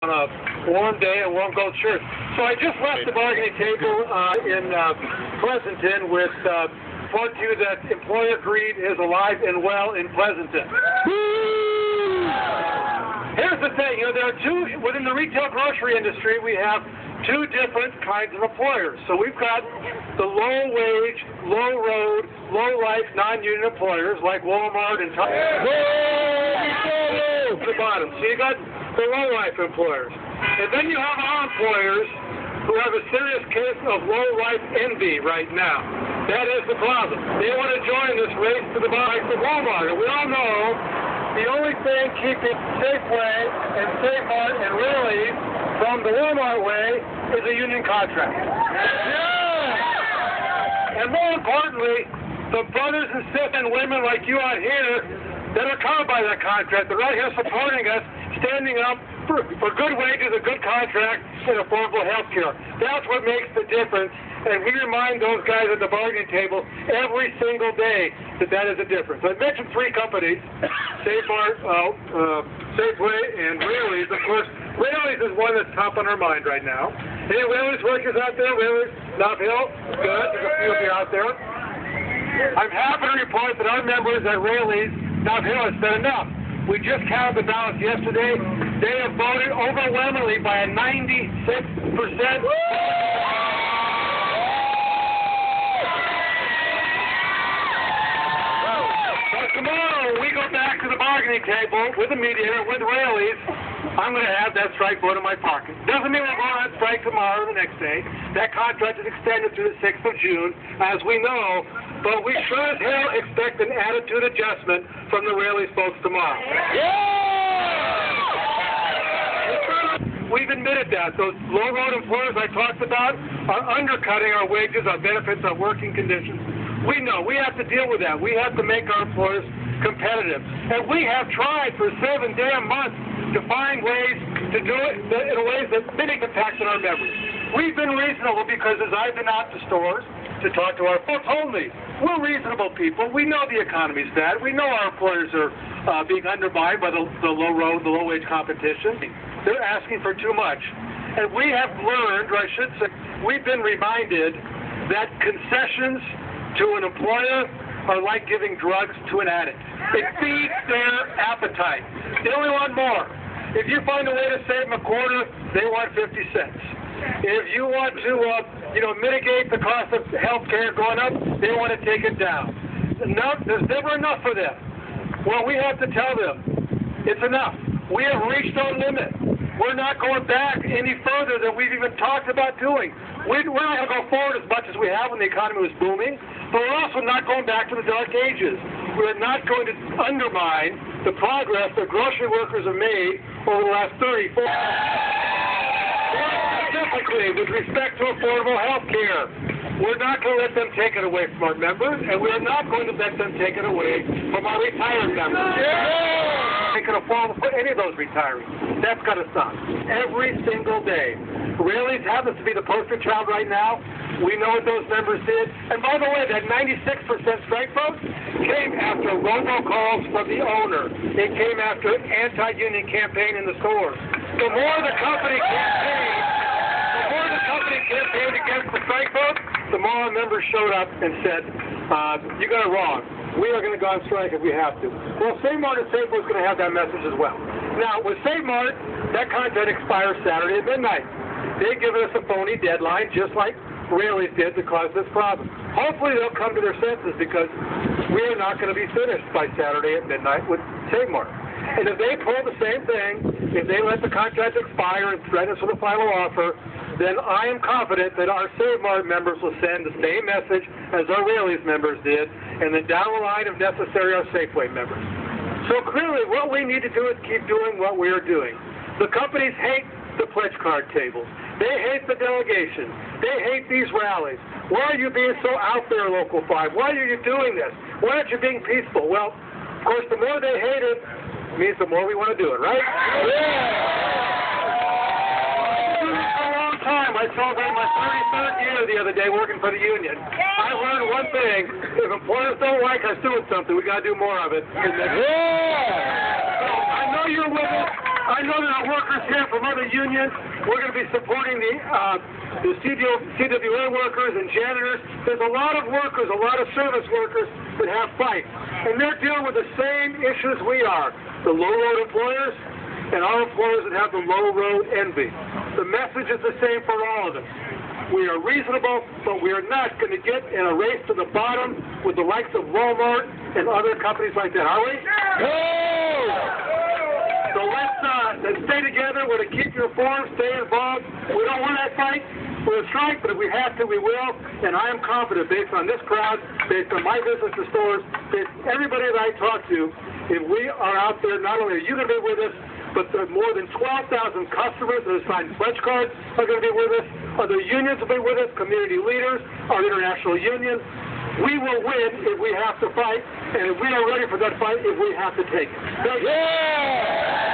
on a warm day, a warm gold shirt. So I just left the bargaining table in Pleasanton with report to you that employer greed is alive and well in Pleasanton. Here's the thing, there are two, within the retail grocery industry, we have two different kinds of employers. So we've got the low-wage, low-road, low-life, non-union employers like Walmart and Target. To the bottom. So you got the low-life employers. And then you have our employers who have a serious case of low-life envy right now. That is the problem. They want to join this race to the bottom of Walmart. And we all know the only thing keeping Safeway and Safemart and Raley's from the Walmart way is a union contract. Yeah! And more importantly, the brothers and sisters and women like you out here that are covered by that contract, they're right here supporting us, standing up for good wages, a good contract, and affordable health care. That's what makes the difference. And we remind those guys at the bargaining table every single day that that is a difference. I mentioned three companies, Safemart, Safeway, and Raley's. Of course, Raley's is one that's top on our mind right now. Any Raley's workers out there? Raley's, Nob Hill? Good. There's a few of you out there. I'm happy to report that our members at Raley's, Nob Hill, have said enough. We just counted the ballots yesterday. They have voted overwhelmingly by a 96%. Tomorrow, we go back to the bargaining table with the mediator, with Raley's. I'm going to have that strike vote in my pocket. Doesn't mean we're going on strike tomorrow or the next day. That contract is extended through the 6th of June, as we know, but we sure as hell expect an attitude adjustment from the Raley's folks tomorrow. Yeah! We've admitted that. Those low-road employers I talked about are undercutting our wages, our benefits, our working conditions. We know. We have to deal with that. We have to make our employers competitive. And we have tried for 7 damn months to find ways to do it in ways that many impact on our members. We've been reasonable because as I've been out to stores to talk to our folks, told me, we're reasonable people. We know the economy's bad. We know our employers are being undermined by the low-road, the low-wage competition. They're asking for too much. And we have learned, or I should say, we've been reminded that concessions to an employer are like giving drugs to an addict. It feeds their appetite. They only want more. If you find a way to save them a quarter, they want 50 cents. If you want to, mitigate the cost of health care going up, they want to take it down. There's never enough for them. Well, we have to tell them, it's enough. We have reached our limit. We're not going back any further than we've even talked about doing. We're not going to go forward as much as we have when the economy was booming, but we're also not going back to the dark ages. We're not going to undermine the progress that grocery workers have made over the last 30, 40 specifically with respect to affordable health care. We're not going to let them take it away from our members, and we're not going to let them take it away from our retired members. They can afford to put any of those retirees. That's got to stop. Every single day. Raley's happens to be the poster child right now. We know what those members did. And by the way, that 96% strike vote came after robocalls from the owner. It came after an anti-union campaign in the stores. The more the company campaigned against the strike vote, the more our members showed up and said, you got it wrong. We are going to go on strike if we have to. Well, Safemart and Safeway is going to have that message as well. Now, with Safemart, that contract expires Saturday at midnight. They've given us a phony deadline, just like Raley's did to cause this problem. Hopefully they'll come to their senses because we are not going to be finished by Saturday at midnight with Safemart. And if they pull the same thing, if they let the contract expire and threaten us with a final offer, then I am confident that our Safemart members will send the same message as our Raley's members did, and then down the line, if necessary, our Safeway members. So clearly, what we need to do is keep doing what we are doing. The companies hate the pledge card tables. They hate the delegation. They hate these rallies. Why are you being so out there, Local 5? Why are you doing this? Why aren't you being peaceful? Well, of course, the more they hate it, means the more we want to do it, right? Yeah! I saw that in my 33rd year the other day working for the union. I learned one thing. If employers don't like us doing something, we got to do more of it. Yeah! So I know you're with us. I know there are workers here from other unions. We're going to be supporting the CWA workers and janitors. There's a lot of workers, a lot of service workers that have fights, and they're dealing with the same issues we are. The low-road employers and our employers that have the low-road envy. The message is the same for all of us. We are reasonable, but we are not going to get in a race to the bottom with the likes of Walmart and other companies like that, are we? No! So let's stay together. We're going to keep you informed, stay involved. We don't want that fight. We'll strike, but if we have to, we will. And I am confident, based on this crowd, based on my business to stores, based on everybody that I talk to, if we are out there, not only are you going to be with us, but the more than 12,000 customers that have signed pledge cards are going to be with us. Other unions will be with us, community leaders, our international unions. We will win if we have to fight, and if we are ready for that fight, if we have to take it. Thank you.